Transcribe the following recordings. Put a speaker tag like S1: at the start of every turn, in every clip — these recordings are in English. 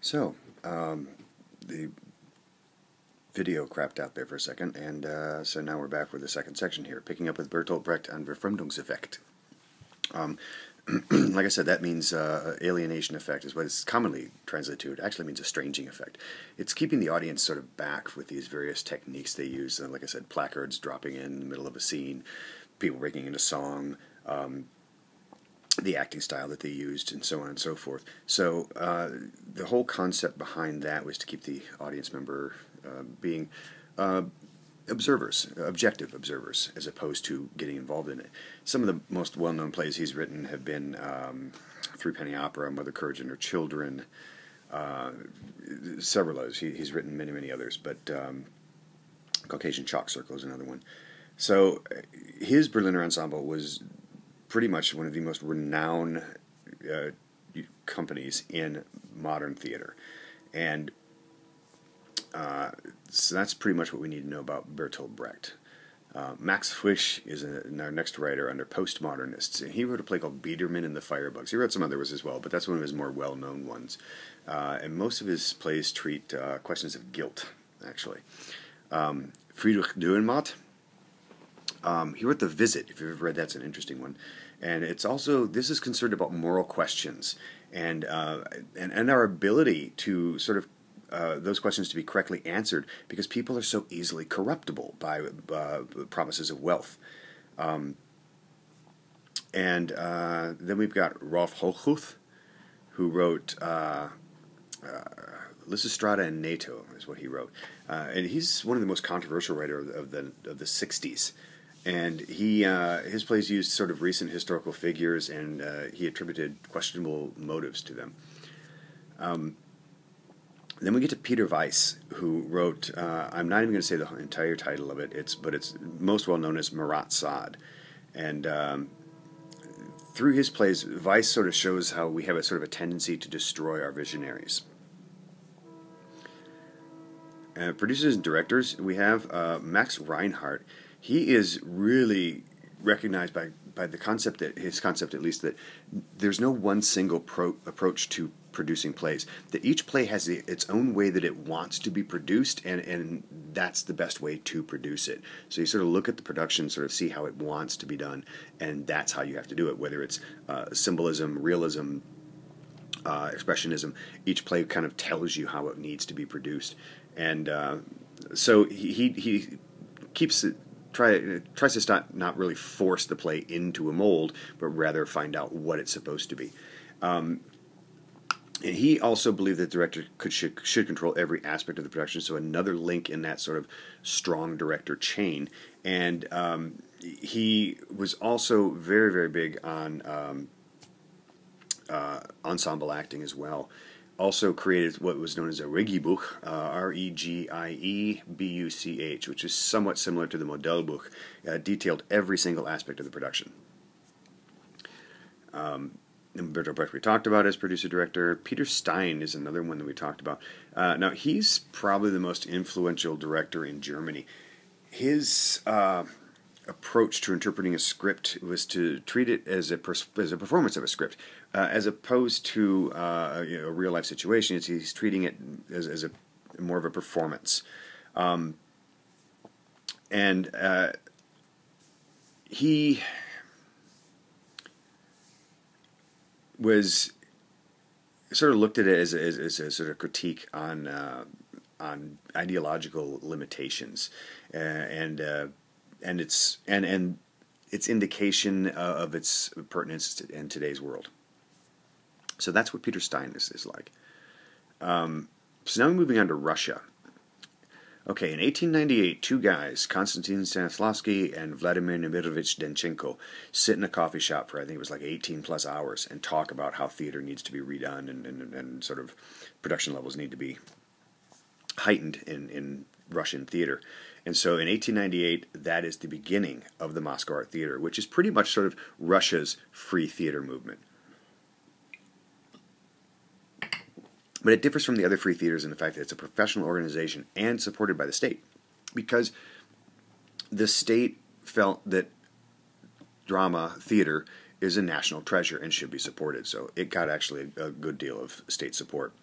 S1: So, the video crapped out there for a second, and so now we're back with the second section here, picking up with Bertolt Brecht and Befremdungseffekt. Like I said, that means alienation effect is what it's commonly translated to. It actually means estranging effect. It's keeping the audience sort of back with these various techniques they use. Like I said, placards dropping in the middle of a scene, people breaking into song, the acting style that they used, and so on and so forth. So the whole concept behind that was to keep the audience member being observers, objective observers, as opposed to getting involved in it. Some of the most well-known plays he's written have been Threepenny Opera, Mother Courage and Her Children, several others. He's written many, many others, but Caucasian Chalk Circle is another one. So his Berliner Ensemble was pretty much one of the most renowned companies in modern theater. And so that's pretty much what we need to know about Bertolt Brecht. Max Frisch is our next writer under postmodernists. He wrote a play called Biederman and the Firebugs. He wrote some others as well, but that's one of his more well-known ones. And most of his plays treat questions of guilt, actually. Friedrich Dürrenmatt, he wrote The Visit. If you've ever read that, it's an interesting one. And it's also, this is concerned about moral questions and our ability to sort of those questions to be correctly answered, because people are so easily corruptible by promises of wealth. And then we've got Rolf Hochhuth, who wrote Lysistrata and NATO, is what he wrote. And he's one of the most controversial writers of the 60s. And his plays used sort of recent historical figures, and he attributed questionable motives to them. Then we get to Peter Weiss, who wrote, I'm not even going to say the entire title of it, but it's most well known as Marat Sade. And through his plays, Weiss sort of shows how we have a sort of a tendency to destroy our visionaries. Producers and directors, we have Max Reinhardt. He is really recognized by the concept, that his concept at least, that there's no one single approach to producing plays. That each play has its own way that it wants to be produced, and that's the best way to produce it. So you sort of look at the production, sort of see how it wants to be done, and that's how you have to do it, whether it's symbolism, realism, expressionism. Each play kind of tells you how it needs to be produced. And so he keeps it, tries to not really force the play into a mold, but rather find out what it's supposed to be. And he also believed that the director should control every aspect of the production, so another link in that sort of strong director chain. And he was also very, very big on ensemble acting as well. Also created what was known as a Regiebuch, R-E-G-I-E-B-U-C-H, which is somewhat similar to the Modellbuch, detailed every single aspect of the production. Bertolt Brecht we talked about as producer-director. Peter Stein is another one that we talked about. Now, he's probably the most influential director in Germany. His approach to interpreting a script was to treat it as a performance of a script, as opposed to a real-life situation. He's treating it as a more of a performance. He was sort of looked at it as a sort of critique on ideological limitations, and its indication of its pertinence in today's world. So that's what Peter Stein is like. So now we're moving on to Russia. Okay, in 1898, two guys, Konstantin Stanislavski and Vladimir Nemirovich Denchenko, sit in a coffee shop for, I think it was like 18 plus hours, and talk about how theater needs to be redone, and sort of production levels need to be heightened in Russian theater. And so in 1898, that is the beginning of the Moscow Art Theater, which is pretty much sort of Russia's free theater movement. But it differs from the other free theaters in the fact that it's a professional organization and supported by the state, because the state felt that drama, theater, is a national treasure and should be supported. So it got actually a good deal of state support.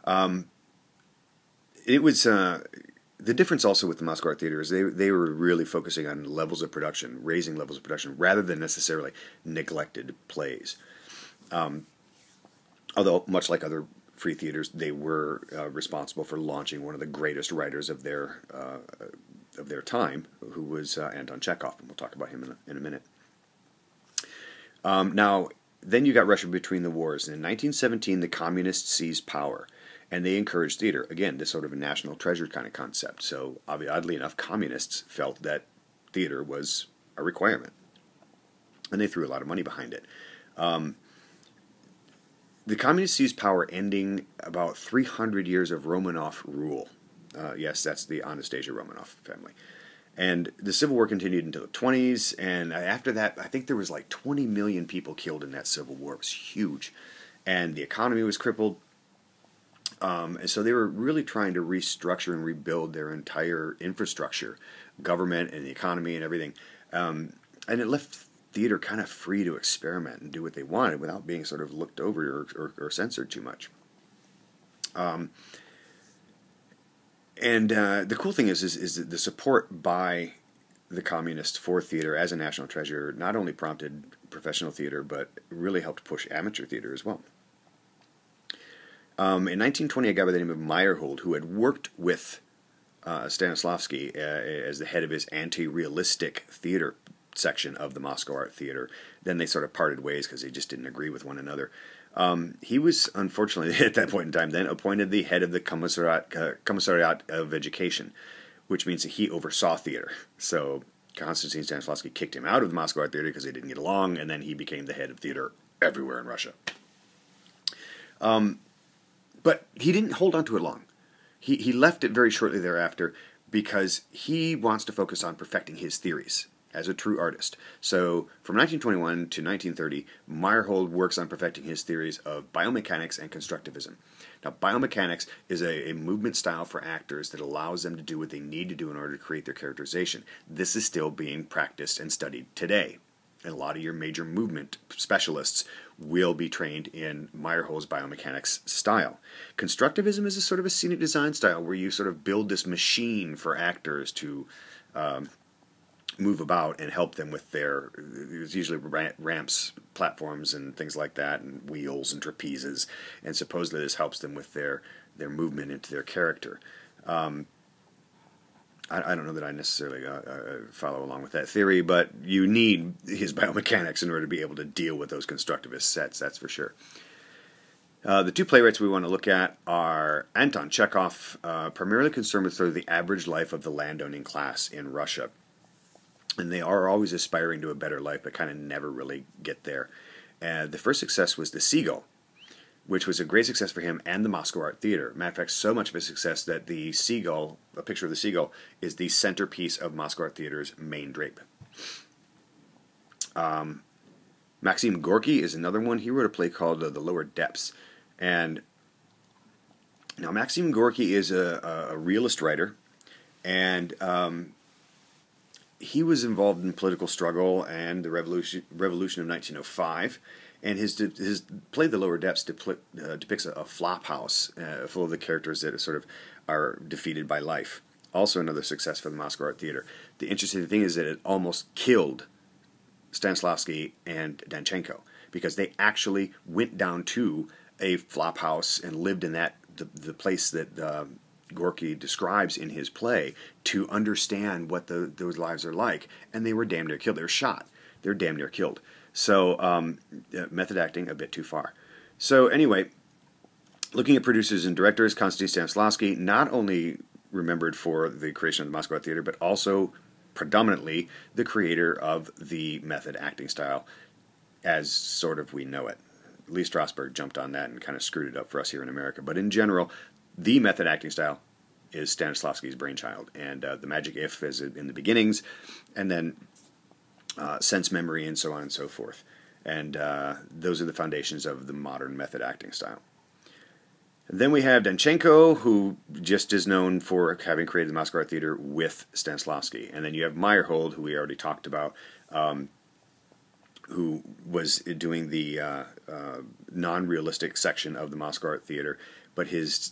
S1: It was the difference also with the Moscow Art Theater is they were really focusing on levels of production, raising levels of production, rather than necessarily neglected plays. Although, much like other free theaters, they were responsible for launching one of the greatest writers of their time, who was Anton Chekhov, and we'll talk about him in a minute. Now, then you got Russia between the wars. And in 1917, the communists seized power, and they encouraged theater. Again, this sort of a national treasure kind of concept. So, oddly enough, communists felt that theater was a requirement, and they threw a lot of money behind it. The communists seized power, ending about 300 years of Romanov rule. Yes, that's the Anastasia Romanov family. And the Civil War continued until the 20s, and after that, I think there was like 20 million people killed in that Civil War. It was huge. And the economy was crippled. And so they were really trying to restructure and rebuild their entire infrastructure, government and the economy and everything. And it left theater kind of free to experiment and do what they wanted without being sort of looked over or censored too much. And the cool thing is that the support by the communists for theater as a national treasure not only prompted professional theater, but really helped push amateur theater as well. In 1920, a guy by the name of Meyerhold, who had worked with Stanislavski as the head of his anti-realistic theater section of the Moscow Art Theater, then they sort of parted ways because they just didn't agree with one another. He was, unfortunately, at that point in time, then appointed the head of the Commissariat of Education, which means that he oversaw theater. So Konstantin Stanislavski kicked him out of the Moscow Art Theater because they didn't get along, and then he became the head of theater everywhere in Russia. But he didn't hold on to it long. He left it very shortly thereafter because he wants to focus on perfecting his theories as a true artist. So from 1921 to 1930, Meyerhold works on perfecting his theories of biomechanics and constructivism. Now, biomechanics is a movement style for actors that allows them to do what they need to do in order to create their characterization. This is still being practiced and studied today. And a lot of your major movement specialists will be trained in Meyerhold's biomechanics style. Constructivism is a sort of a scenic design style where you sort of build this machine for actors to move about and help them with there's usually ramps, platforms, and things like that, and wheels and trapezes, and supposedly this helps them with their movement into their character. I don't know that I necessarily follow along with that theory, but you need his biomechanics in order to be able to deal with those constructivist sets, that's for sure. The two playwrights we want to look at are Anton Chekhov, primarily concerned with sort of the average life of the landowning class in Russia. And they are always aspiring to a better life, but kind of never really get there. The first success was The Seagull, which was a great success for him and the Moscow Art Theater. Matter of fact, so much of a success that the seagull, a picture of the seagull, is the centerpiece of Moscow Art Theater's main drape. Maxim Gorky is another one. He wrote a play called The Lower Depths. And now Maxim Gorky is a realist writer, and he was involved in political struggle and the revolution of 1905. And his play The Lower Depths depicts a flop house full of the characters that sort of are defeated by life. Also another success for the Moscow Art Theater. The interesting thing is that it almost killed Stanislavski and Danchenko because they actually went down to a flop house and lived in the place that Gorky describes in his play to understand what those lives are like. And they were damn near killed. They were shot. They're damn near killed. So method acting a bit too far. So anyway, looking at producers and directors, Konstantin Stanislavski not only remembered for the creation of the Moscow Art Theater, but also predominantly the creator of the method acting style as sort of we know it. Lee Strasberg jumped on that and kind of screwed it up for us here in America. But in general, the method acting style is Stanislavski's brainchild. And the magic if is in the beginnings, and then sense memory and so on and so forth. And those are the foundations of the modern method acting style. And then we have Danchenko, who just is known for having created the Moscow Art Theater with Stanislavski. And then you have Meyerhold, who we already talked about, who was doing the non-realistic section of the Moscow Art Theater, but his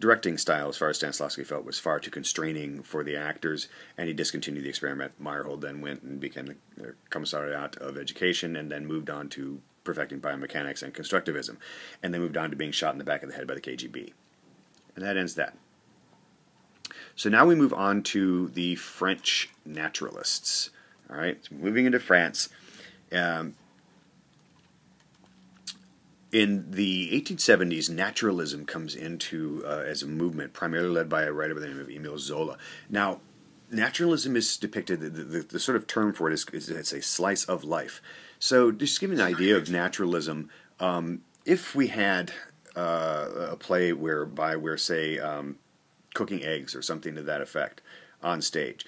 S1: directing style, as far as Stanislavski felt, was far too constraining for the actors, and he discontinued the experiment. Meyerhold then went and became the Commissariat of Education, and then moved on to perfecting biomechanics and constructivism, and then moved on to being shot in the back of the head by the KGB. And that ends that. So now we move on to the French naturalists. All right, so moving into France. In the 1870s, naturalism comes into as a movement, primarily led by a writer by the name of Emile Zola. Now, naturalism is depicted, the sort of term for it is it's a slice of life. So just to give you an idea of naturalism, if we had a play whereby we're, say, cooking eggs or something to that effect on stage,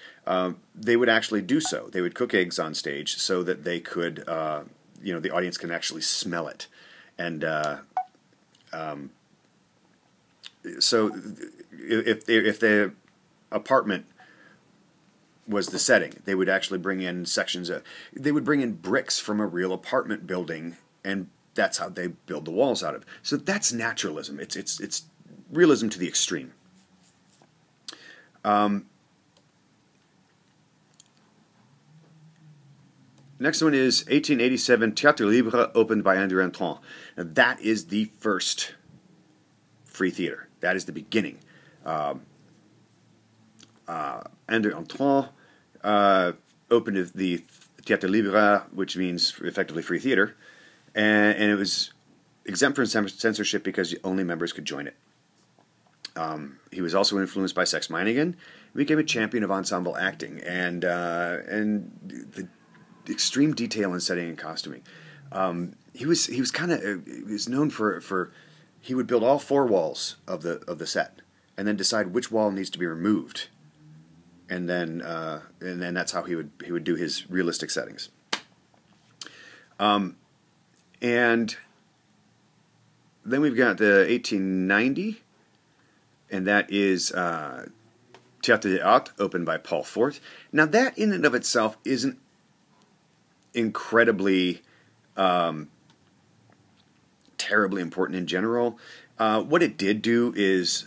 S1: they would actually do so. They would cook eggs on stage so that they could, the audience can actually smell it. And so if the apartment was the setting, they would actually bring in they would bring in bricks from a real apartment building, and that's how they build the walls out of. So that's naturalism. It's realism to the extreme. Next one is 1887, Théâtre Libre, opened by André Antoine. Now that is the first free theater. That is the beginning. André Antoine opened the Théâtre Libre, which means effectively free theater, and it was exempt from censorship because only members could join it. He was also influenced by Sex Meiningen. He became a champion of ensemble acting and the extreme detail in setting and costuming. He was known for he would build all four walls of the set and then decide which wall needs to be removed, and then that's how he would do his realistic settings. And then we've got the 1890, and that is Théâtre des Arts, opened by Paul Fort. Now that in and of itself isn't incredibly terribly important in general. What it did do is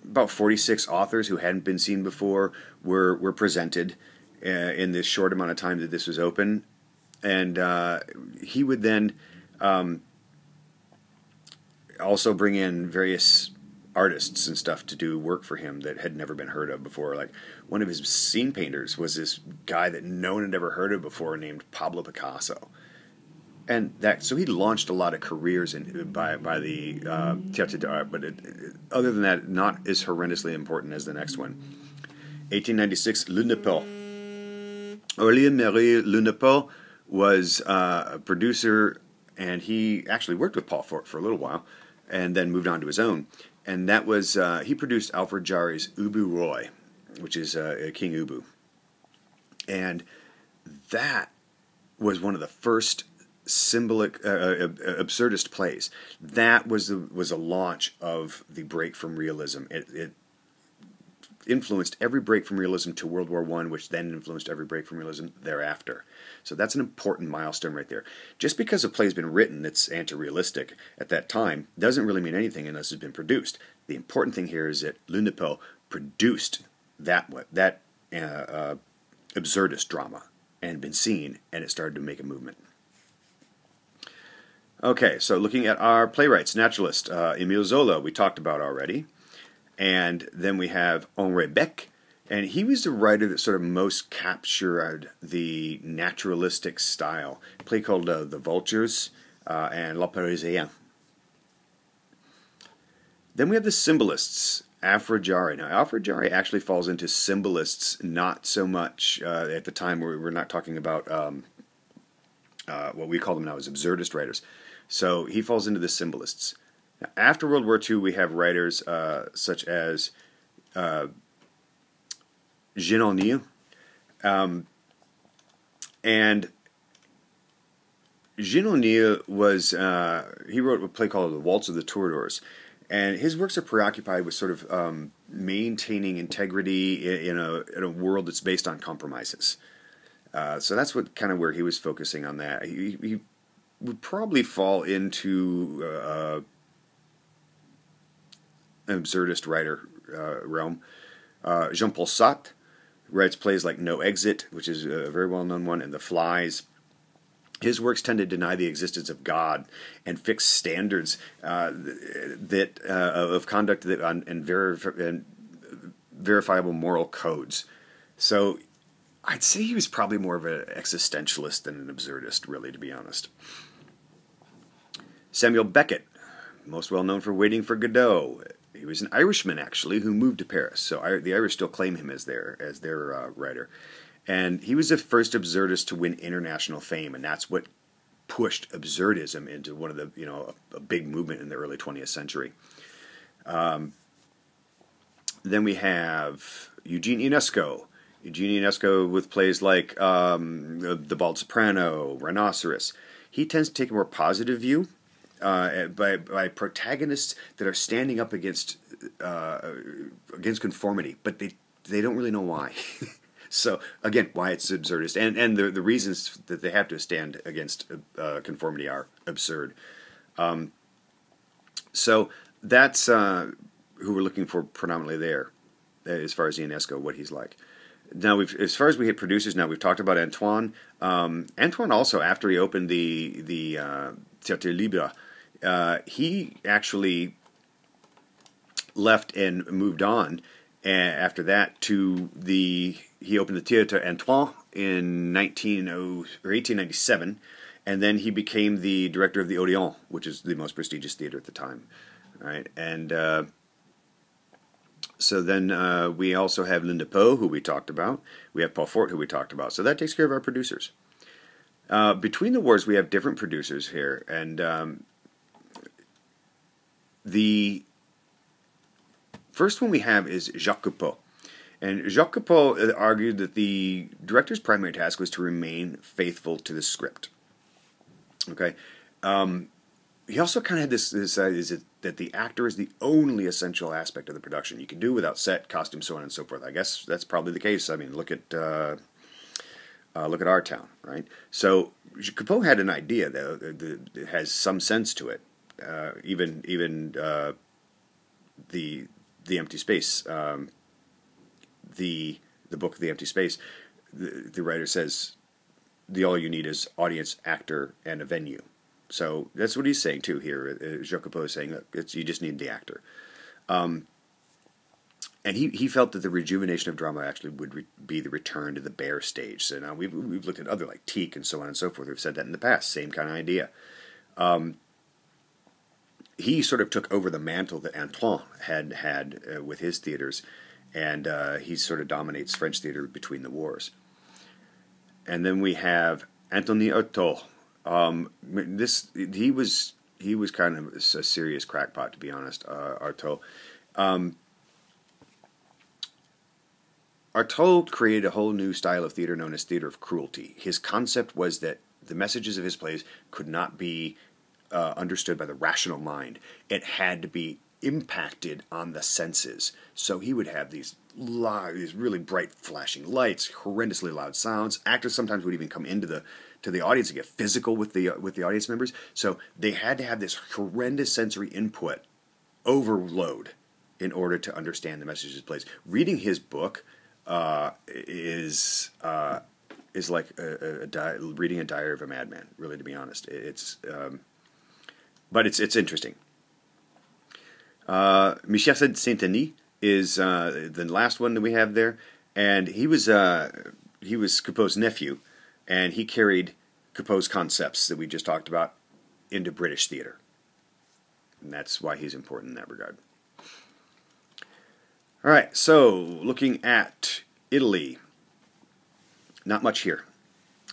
S1: about 46 authors who hadn't been seen before were presented in this short amount of time that this was open, and he would then also bring in various artists and stuff to do work for him that had never been heard of before. Like one of his scene painters was this guy that no one had ever heard of before named Pablo Picasso. And so he launched a lot of careers by the Théâtre des Arts, but other than that, not as horrendously important as the next one. 1896, Le Nepal. Aurélien Le Nepal was a producer, and he actually worked with Paul Fort for a little while, and then moved on to his own. And that was, he produced Alfred Jarry's Ubu Roy, which is King Ubu. And that was one of the first symbolic, absurdist plays. That was a launch of the break from realism. It influenced every break from realism to World War I, which then influenced every break from realism thereafter. So that's an important milestone right there. Just because a play's been written that's anti-realistic at that time doesn't really mean anything unless it's been produced. The important thing here is that Le Nepal produced that absurdist drama and been seen, and it started to make a movement. Okay, so looking at our playwrights, naturalist, Emile Zola, we talked about already. And then we have Henri Beck, and he was the writer that sort of most captured the naturalistic style. A play called The Vultures and La Parisienne. Then we have the symbolists, Alfred Jarry. Now, Alfred Jarry actually falls into symbolists, not so much at the time where we're not talking about what we call them now as absurdist writers. So he falls into the symbolists. Now, after World War II, we have writers such as Jean O'Neill, and Jean O'Neill was he wrote a play called The Waltz of the Toreadors, and his works are preoccupied with sort of maintaining integrity in a world that's based on compromises. So that's what kind of where he was focusing on that. He would probably fall into an absurdist writer realm. Jean-Paul Sartre writes plays like No Exit, which is a very well-known one, and The Flies. His works tend to deny the existence of God and fix standards of conduct and verifiable moral codes. So I'd say he was probably more of an existentialist than an absurdist, really, to be honest. Samuel Beckett, most well known for Waiting for Godot. He was an Irishman, actually, who moved to Paris. So the Irish still claim him as their writer. And he was the first absurdist to win international fame, and that's what pushed absurdism into one of the, a big movement in the early 20th century. Then we have Eugene Ionesco. Eugene Ionesco with plays like The Bald Soprano, Rhinoceros. He tends to take a more positive view by protagonists that are standing up against conformity, but they don't really know why. So again, why it's absurdist, and the reasons that they have to stand against conformity are absurd. So that's who we're looking for predominantly there, as far as Ionesco, what he's like. Now, as far as we hit producers, now we've talked about Antoine. Antoine also, after he opened the Théâtre Libre, he actually left and moved on. After that, he opened the Théâtre Antoine in 1897, and then he became the director of the Odeon, which is the most prestigious theater at the time. All right, and so then we also have Linda Poe, who we talked about. We have Paul Fort, who we talked about. So that takes care of our producers. Between the wars, we have different producers here, and the first one we have is Jacques Coupeau. And Jacques Coupeau argued that the director's primary task was to remain faithful to the script. Okay. He also kind of had this idea that the actor is the only essential aspect of the production. You can do without set, costume, so on and so forth. I guess that's probably the case. I mean, look at Our Town, right? So Coupeau had an idea that has some sense to it. Even the Empty Space, the book The Empty Space, the writer says all you need is audience, actor, and a venue. So that's what he's saying too here. Jacques Coupeau is saying that you just need the actor. And he felt that the rejuvenation of drama actually would be the return to the bare stage. So now we've looked at other like Tieck and so on and so forth. We've said that in the past. Same kind of idea. He sort of took over the mantle that Antoine had with his theaters, and he sort of dominates French theater between the wars. And then we have Anthony Artaud. He was kind of a serious crackpot, to be honest. Artaud. Artaud created a whole new style of theater known as theater of cruelty. His concept was that the messages of his plays could not be understood by the rational mind. It had to be impacted on the senses. So he would have these really bright flashing lights, horrendously loud sounds. Actors sometimes would even come into the audience and get physical with the audience members. So they had to have this horrendous sensory input overload in order to understand the messages of plays. Reading his book is like reading a diary of a madman. Really, to be honest, but it's interesting. Michel Saint-Denis is the last one that we have there, and he was Coupeau's nephew, and he carried Coupeau's concepts that we just talked about into British theater, and that's why he's important in that regard. All right, so looking at Italy, not much here.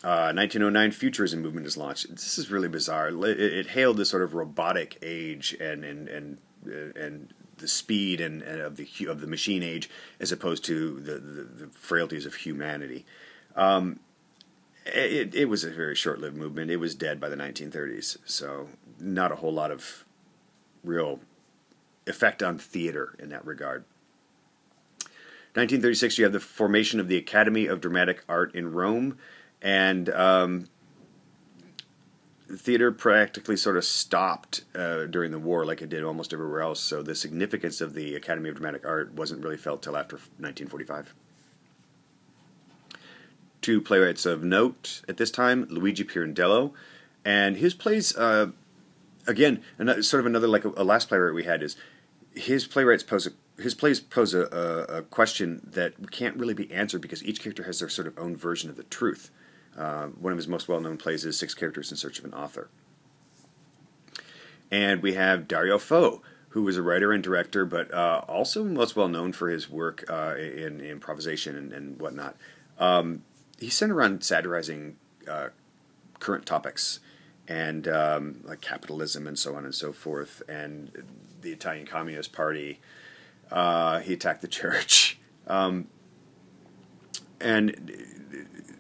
S1: 1909 Futurism movement is launched. This is really bizarre. It hailed this sort of robotic age and the speed and of the machine age, as opposed to the frailties of humanity. It was a very short-lived movement. It was dead by the 1930s, so not a whole lot of real effect on theater in that regard. 1936, you have the formation of the Academy of Dramatic Art in Rome, And theater practically sort of stopped during the war, like it did almost everywhere else. So the significance of the Academy of Dramatic Art wasn't really felt till after 1945. Two playwrights of note at this time: Luigi Pirandello, and his plays. Again, sort of another, like a last playwright we had, is his plays pose a question that can't really be answered because each character has their sort of own version of the truth. One of his most well-known plays is Six Characters in Search of an Author. And we have Dario Fo, who was a writer and director, but also most well-known for his work in improvisation and whatnot. He's centered around satirizing current topics, and like capitalism and so on and so forth, and the Italian Communist Party. He attacked the church, and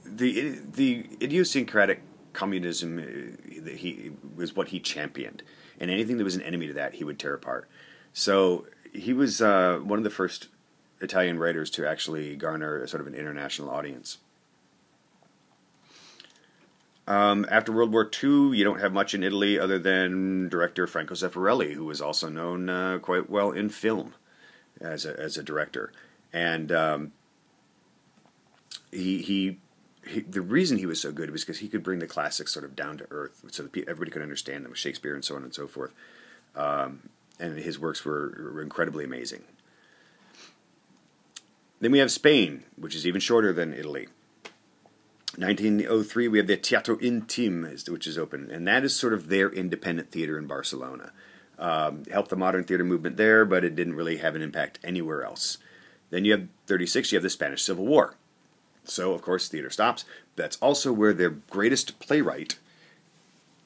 S1: the idiosyncratic communism he was what he championed, and anything that was an enemy to that he would tear apart. So he was one of the first Italian writers to actually garner sort of an international audience. After World War II, you don't have much in Italy other than director Franco Zeffirelli, who was also known quite well in film as a director. And the reason he was so good was because he could bring the classics sort of down to earth, so that everybody could understand them, Shakespeare and so on and so forth. And his works were incredibly amazing. Then we have Spain, which is even shorter than Italy. 1903, we have the Teatro Intim, which is open, and that is sort of their independent theater in Barcelona. Helped the modern theater movement there, but it didn't really have an impact anywhere else. Then you have 36, you have the Spanish Civil War. So, of course, theater stops. That's also where their greatest playwright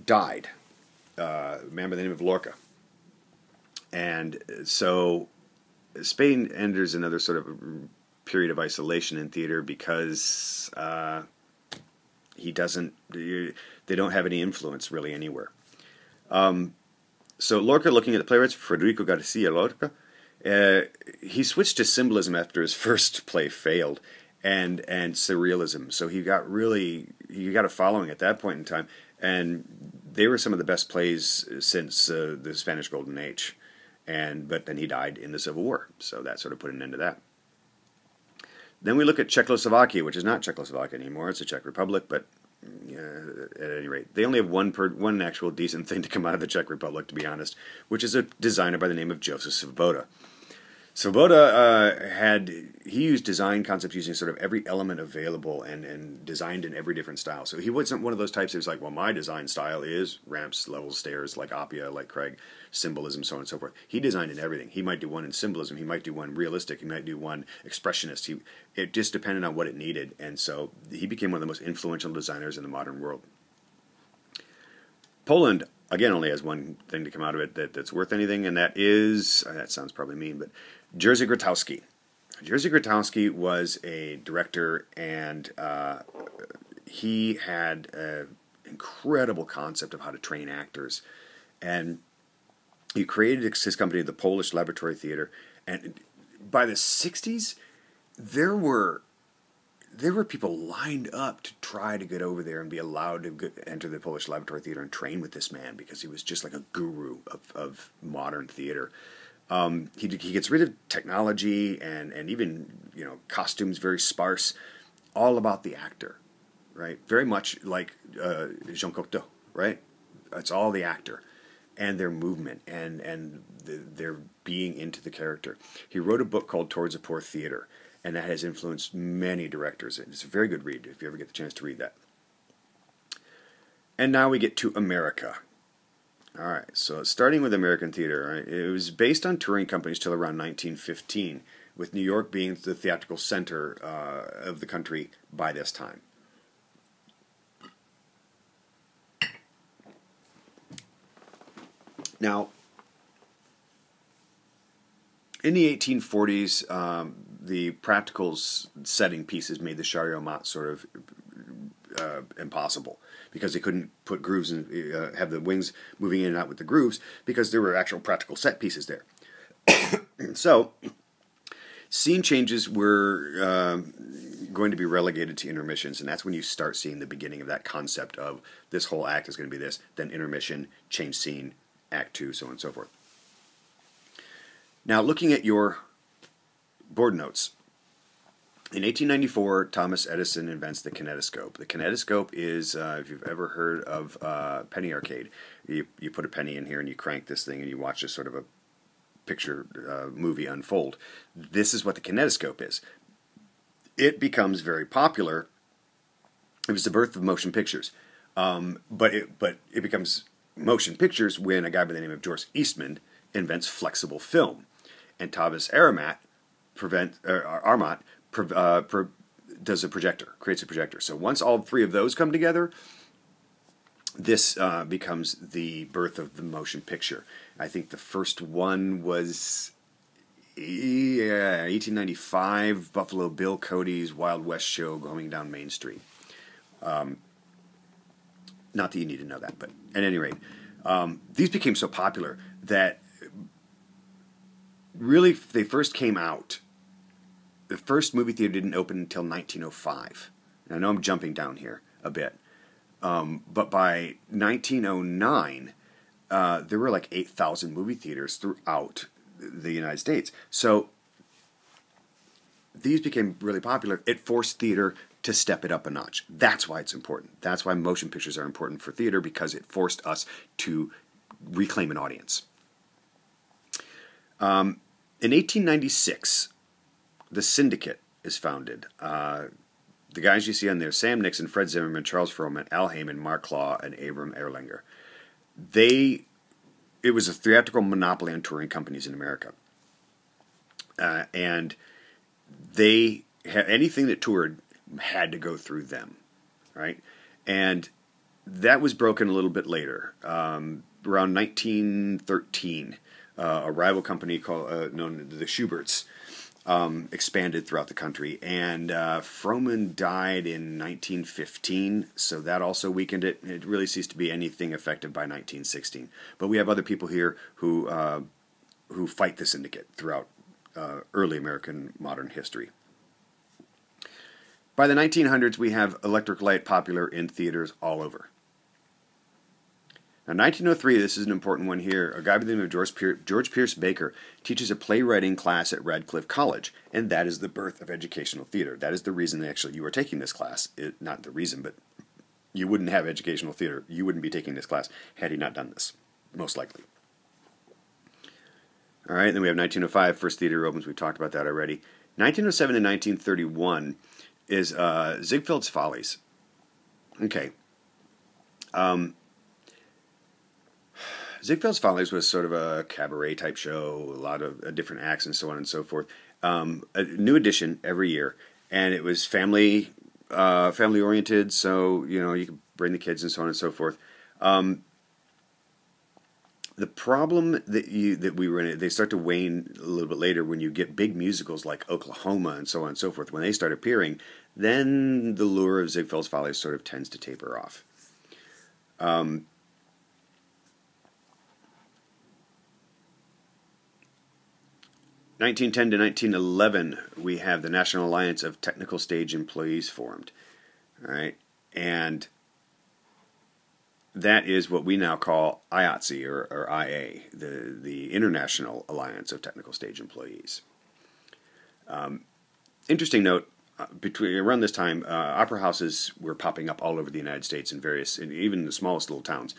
S1: died, a man by the name of Lorca. And so Spain enters another sort of period of isolation in theater because they don't have any influence really anywhere. So Lorca, looking at the playwrights, Federico Garcia Lorca, he switched to symbolism after his first play failed, and surrealism. So he got a following at that point in time, and they were some of the best plays since the Spanish Golden Age. But then he died in the Civil War, so that sort of put an end to that. Then we look at Czechoslovakia, which is not Czechoslovakia anymore. It's the Czech Republic, but at any rate, they only have one actual decent thing to come out of the Czech Republic, to be honest, which is a designer by the name of Josef Svoboda. Svoboda he used design concepts using sort of every element available and designed in every different style. So he wasn't one of those types that was like, well, my design style is ramps, levels, stairs, like Appia, like Craig, symbolism, so on and so forth. He designed in everything. He might do one in symbolism. He might do one realistic. He might do one expressionist. It just depended on what it needed. And so he became one of the most influential designers in the modern world. Poland, again, only has one thing to come out of it that's worth anything, and that is, that sounds probably mean, but Jerzy Grotowski. Jerzy Grotowski was a director, and he had an incredible concept of how to train actors. And he created his company, the Polish Laboratory Theater, and by the 60s, there were people lined up to try to get over there and be allowed to enter the Polish Laboratory Theater and train with this man, because he was just like a guru of modern theater. He gets rid of technology and even, costumes, very sparse, all about the actor, right? Very much like Jean Cocteau, right? It's all the actor and their movement and their being into the character. He wrote a book called Towards a Poor Theater, and that has influenced many directors. It's a very good read if you ever get the chance to read that. And now we get to America. All right, so starting with American theater, right, it was based on touring companies till around 1915, with New York being the theatrical center of the country by this time. Now, in the 1840s, the practical setting pieces made the chariot mat sort of impossible, because they couldn't put grooves and have the wings moving in and out with the grooves, because there were actual practical set pieces there. So, scene changes were going to be relegated to intermissions, and that's when you start seeing the beginning of that concept of this whole act is going to be this, then intermission, change scene, act two, so on and so forth. Now, looking at your board notes, in 1894, Thomas Edison invents the kinetoscope. The kinetoscope is, if you've ever heard of penny arcade, you put a penny in here and you crank this thing and you watch this sort of a picture movie unfold. This is what the kinetoscope is. It becomes very popular. It was the birth of motion pictures. But it becomes motion pictures when a guy by the name of George Eastman invents flexible film. And Thomas Armat does a projector, creates a projector. So once all three of those come together, this becomes the birth of the motion picture. I think the first one was 1895, Buffalo Bill Cody's Wild West show going down Main Street. Not that you need to know that, but at any rate, these became so popular that really they first came out. The first movie theater didn't open until 1905. And I know I'm jumping down here a bit. But by 1909, there were like 8,000 movie theaters throughout the United States. So these became really popular. It forced theater to step it up a notch. That's why it's important. That's why motion pictures are important for theater, because it forced us to reclaim an audience. In 1896, the Syndicate is founded. The guys you see on there, Sam Nixon, Fred Zimmerman, Charles Frohman, Al Heyman, Mark Claw, and Abram Erlanger. It was a theatrical monopoly on touring companies in America. And they had anything that toured had to go through them, right? And that was broken a little bit later. Around 1913, a rival company known as the Schuberts expanded throughout the country, and Frohman died in 1915, so that also weakened it. It really ceased to be anything effective by 1916. But we have other people here who fight the Syndicate throughout early American modern history. By the 1900s, we have electric light popular in theaters all over. Now, 1903, this is an important one here. A guy by the name of George Pierce Baker teaches a playwriting class at Radcliffe College, and that is the birth of educational theater. That is the reason actually you are taking this class. Not the reason, but you wouldn't have educational theater. You wouldn't be taking this class had he not done this, most likely. All right, then we have 1905, first theater opens. We've talked about that already. 1907 and 1931 is Ziegfeld's Follies. Okay. Ziegfeld's Follies was sort of a cabaret-type show, a lot of different acts and so on and so forth. A new edition every year, and it was family-oriented, so you could bring the kids and so on and so forth. The problem that we were in, they start to wane a little bit later when you get big musicals like Oklahoma and so on and so forth. When they start appearing, then the lure of Ziegfeld's Follies sort of tends to taper off. 1910 to 1911, we have the National Alliance of Technical Stage Employees formed. All right, and that is what we now call IATSE, or IA, the International Alliance of Technical Stage Employees. Interesting note, around this time, opera houses were popping up all over the United States in even the smallest little towns.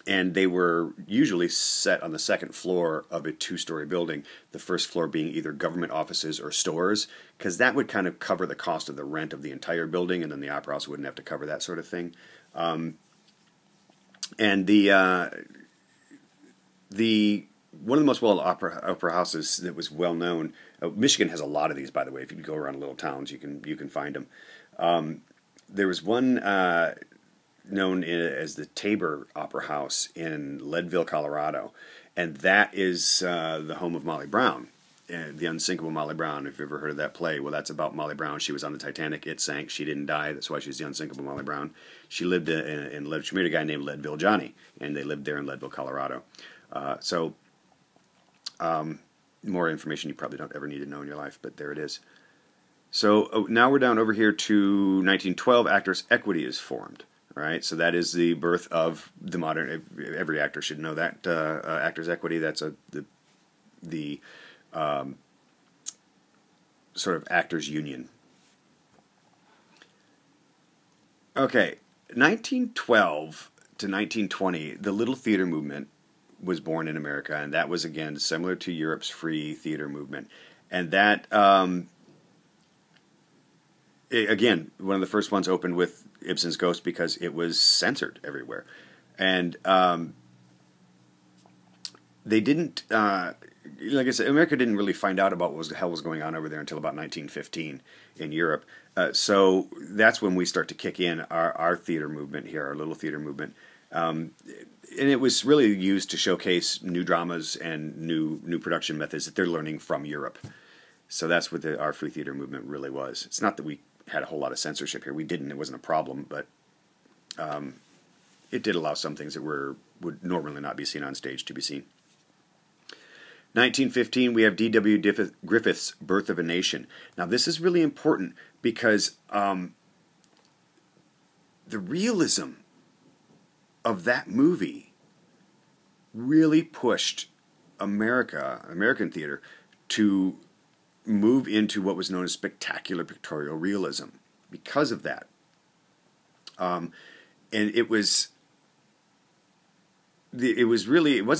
S1: And they were usually set on the second floor of a two-story building, the first floor being either government offices or stores, because that would kind of cover the cost of the rent of the entire building, and then the opera house wouldn't have to cover that sort of thing. And one of the most well opera houses that was well known, Michigan has a lot of these, by the way. If you go around little towns, you can find them. There was one known as the Tabor Opera House in Leadville, Colorado, and that is the home of Molly Brown, the unsinkable Molly Brown. If you've ever heard of that play, well, that's about Molly Brown. She was on the Titanic. It sank. She didn't die. That's why she's the unsinkable Molly Brown. She lived in Leadville. She married a guy named Leadville Johnny, and they lived there in Leadville, Colorado. More information you probably don't ever need to know in your life, but there it is. So now we're down over here to 1912. Actors Equity is formed. All right, so that is the birth of the modern. Every actor should know that Actors Equity. That's the sort of actors union. Okay, 1912 to 1920, the Little Theater movement was born in America, and that was again similar to Europe's free theater movement, and that. Again, one of the first ones opened with Ibsen's Ghost because it was censored everywhere. And they didn't, like I said, America didn't really find out about what the hell was going on over there until about 1915 in Europe. So that's when we start to kick in our theater movement here, our little theater movement. And it was really used to showcase new dramas and new production methods that they're learning from Europe. So that's what our free theater movement really was. It's not that we had a whole lot of censorship here. We didn't. It wasn't a problem, but it did allow some things that would normally not be seen on stage to be seen. 1915, we have D.W. Griffith's Birth of a Nation. Now, this is really important because the realism of that movie really pushed American theater, to move into what was known as spectacular pictorial realism because of that. And it wasn't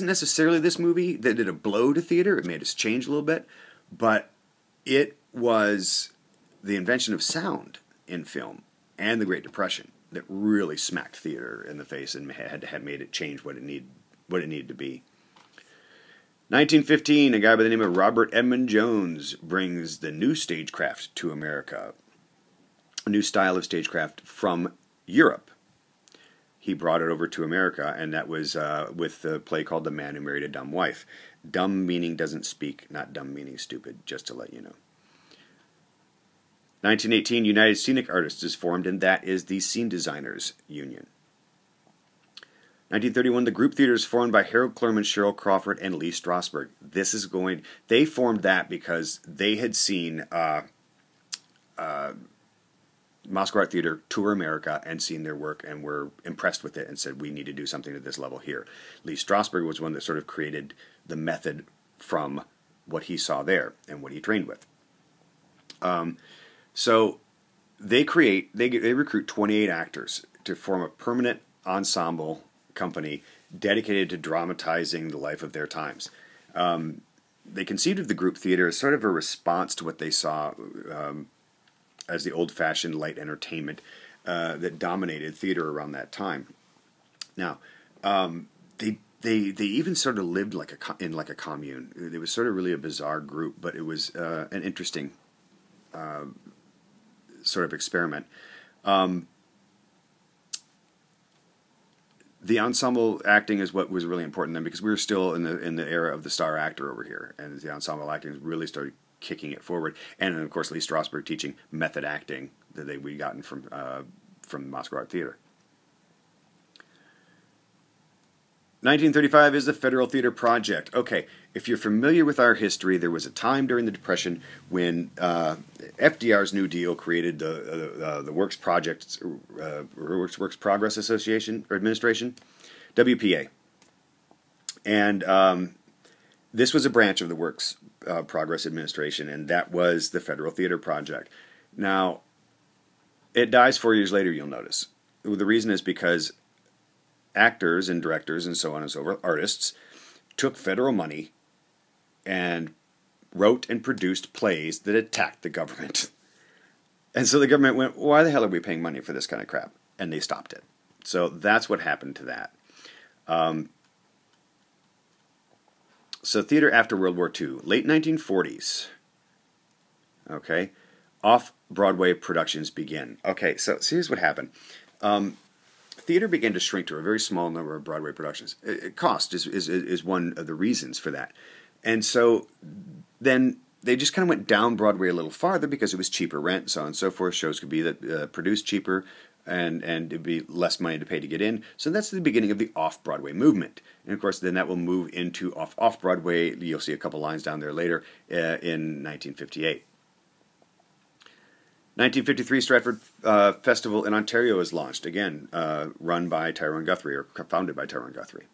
S1: necessarily this movie that did a blow to theater. It made us change a little bit, but it was the invention of sound in film and the Great Depression that really smacked theater in the face and had made it change what it needed to be. 1915, a guy by the name of Robert Edmond Jones brings the new stagecraft to America, a new style of stagecraft from Europe. He brought it over to America, and that was with the play called The Man Who Married a Dumb Wife. Dumb meaning doesn't speak, not dumb meaning stupid, just to let you know. 1918, United Scenic Artists is formed, and that is the Scene Designers Union. 1931, the group theater is formed by Harold Clurman, Cheryl Crawford, and Lee Strasberg. They formed that because they had seen Moscow Art Theater tour America and seen their work and were impressed with it and said, we need to do something at this level here. Lee Strasberg was one that sort of created the method from what he saw there and what he trained with. So they recruit 28 actors to form a permanent ensemble company dedicated to dramatizing the life of their times. They conceived of the group theater as sort of a response to what they saw as the old-fashioned light entertainment that dominated theater around that time. Now, they even sort of lived in a commune. It was sort of really a bizarre group, but it was an interesting sort of experiment. The ensemble acting is what was really important then, because we were still in the era of the star actor over here, and the ensemble acting really started kicking it forward. And then, of course, Lee Strasberg teaching method acting that we'd gotten from Moscow Art Theater. 1935 is the Federal Theater Project. Okay, if you're familiar with our history, there was a time during the Depression when FDR's New Deal created the Works Progress Association or Administration, WPA, and this was a branch of the Works Progress Administration, and that was the Federal Theater Project. Now, it dies 4 years later. You'll notice the reason is because actors and directors and so on and so forth, artists, took federal money and wrote and produced plays that attacked the government. And so the government went, why the hell are we paying money for this kind of crap? And they stopped it. So that's what happened to that. So theater after World War II, late 1940s. Okay, off-Broadway productions begin. Okay, so here's what happened. Theater began to shrink to a very small number of Broadway productions. Cost is one of the reasons for that. And so then they just kind of went down Broadway a little farther because it was cheaper rent, so on and so forth. Shows could be produced cheaper, and it'd be less money to pay to get in. So that's the beginning of the off-Broadway movement. And of course, then that will move into off-Broadway. You'll see a couple lines down there later in 1958. 1953 Stratford Festival in Ontario is launched, again run by Tyrone Guthrie, or founded by Tyrone Guthrie.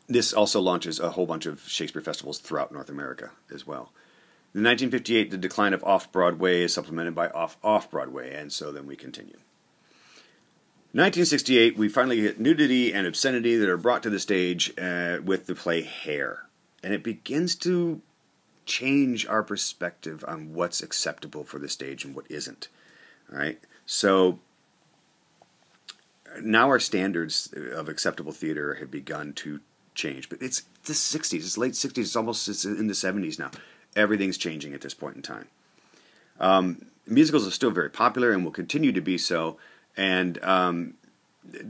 S1: This also launches a whole bunch of Shakespeare festivals throughout North America as well. In 1958, the decline of off-Broadway is supplemented by off-Broadway, and so then we continue. 1968, we finally get nudity and obscenity that are brought to the stage with the play Hair. And it begins to change our perspective on what's acceptable for the stage and what isn't. All right? So now our standards of acceptable theater have begun to change. But it's the 60s, it's late 60s, it's in the 70s now. Everything's changing at this point in time. Musicals are still very popular and will continue to be so, and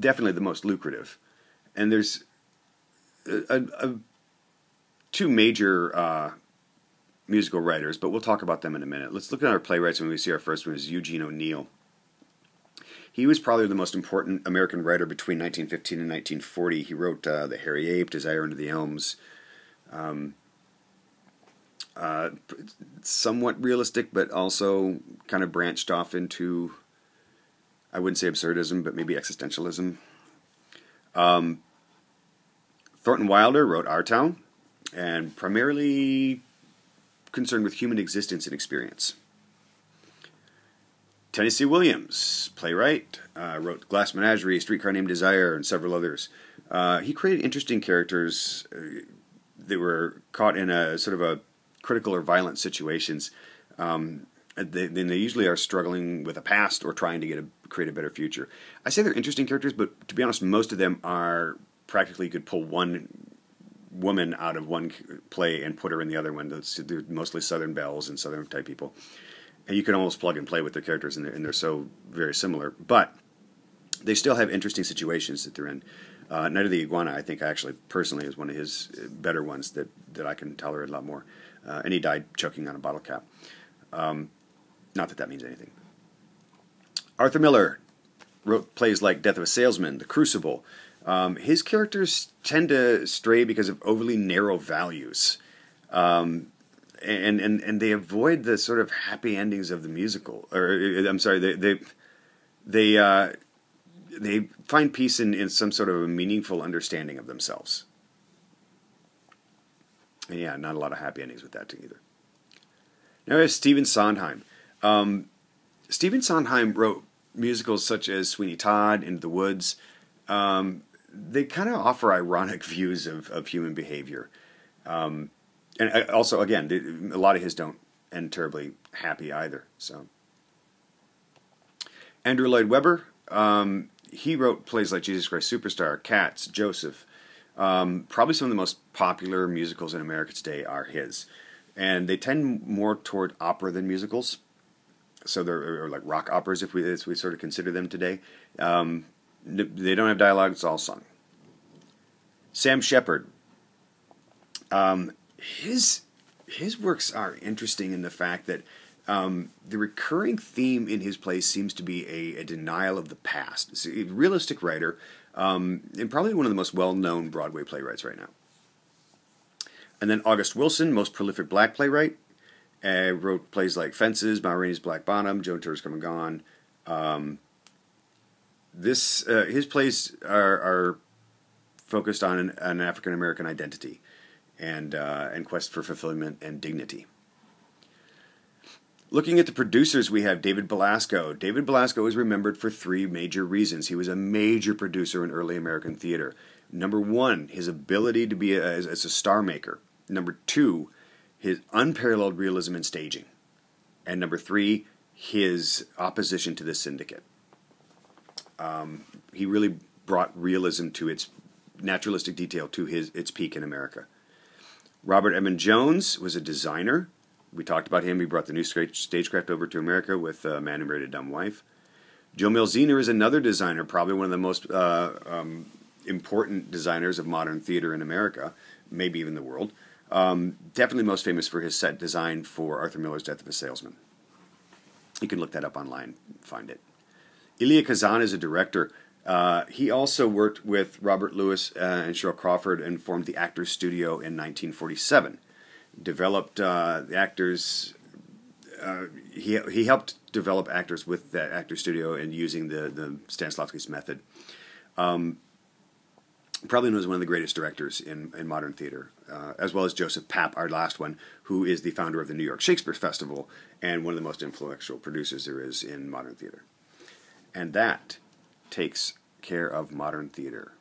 S1: definitely the most lucrative. And there's two major musical writers, but we'll talk about them in a minute. Let's look at our playwrights when we see our first one is Eugene O'Neill. He was probably the most important American writer between 1915 and 1940. He wrote The Hairy Ape, Desire Under the Elms. Somewhat realistic, but also kind of branched off into, I wouldn't say absurdism, but maybe existentialism. Thornton Wilder wrote Our Town, and primarily concerned with human existence and experience. Tennessee Williams, playwright, wrote Glass Menagerie, Streetcar Named Desire, and several others. He created interesting characters that were caught in a sort of a critical or violent situations. They usually are struggling with a past or trying to create a better future. I say they're interesting characters, but to be honest, most of them are practically, you could pull one woman out of one play and put her in the other one. They're mostly Southern belles and Southern type people. And you can almost plug and play with their characters, and they're so very similar. But they still have interesting situations that they're in. Night of the Iguana, I think, actually, personally, is one of his better ones that I can tolerate a lot more. And he died choking on a bottle cap. Not that means anything. Arthur Miller wrote plays like Death of a Salesman, The Crucible. His characters tend to stray because of overly narrow values. And they avoid the sort of happy endings of the musical. Or I'm sorry, they find peace in some sort of a meaningful understanding of themselves. And yeah, not a lot of happy endings with that either. Now we have Stephen Sondheim. Stephen Sondheim wrote musicals such as Sweeney Todd, Into the Woods. They kind of offer ironic views of human behavior. And also, again, a lot of his don't end terribly happy either. So, Andrew Lloyd Webber, he wrote plays like Jesus Christ Superstar, Cats, Joseph. Probably some of the most popular musicals in America today are his. And they tend more toward opera than musicals. So they're like rock operas, as we sort of consider them today. They don't have dialogue, it's all sung. Sam Shepard. His works are interesting in the fact that the recurring theme in his plays seems to be a denial of the past. It's a realistic writer, and probably one of the most well-known Broadway playwrights right now. And then August Wilson, most prolific black playwright, wrote plays like Fences, Ma Rainey's Black Bottom, Joan Turtur's Come and Gone. His plays are focused on an African American identity and quest for fulfillment and dignity. Looking at the producers, we have David Belasco. David Belasco is remembered for three major reasons. He was a major producer in early American theater. Number one, his ability to be as a star maker. Number two, his unparalleled realism in staging. And number three, his opposition to the syndicate. He really brought realism to its naturalistic detail to its peak in America. Robert Edmond Jones was a designer. We talked about him. He brought the new stagecraft over to America with Man Who Married a Dumb Wife. Joe Malzahner is another designer, probably one of the most important designers of modern theater in America, maybe even the world. Definitely most famous for his set design for Arthur Miller's Death of a Salesman. You can look that up online and find it. Elia Kazan is a director. He also worked with Robert Lewis and Cheryl Crawford and formed the Actors Studio in 1947. developed the actors. He helped develop actors with that actor studio and using the Stanislavski's method. Probably known as one of the greatest directors in modern theater, as well as Joseph Papp, our last one, who is the founder of the New York Shakespeare Festival and one of the most influential producers there is in modern theater. And that takes care of modern theater.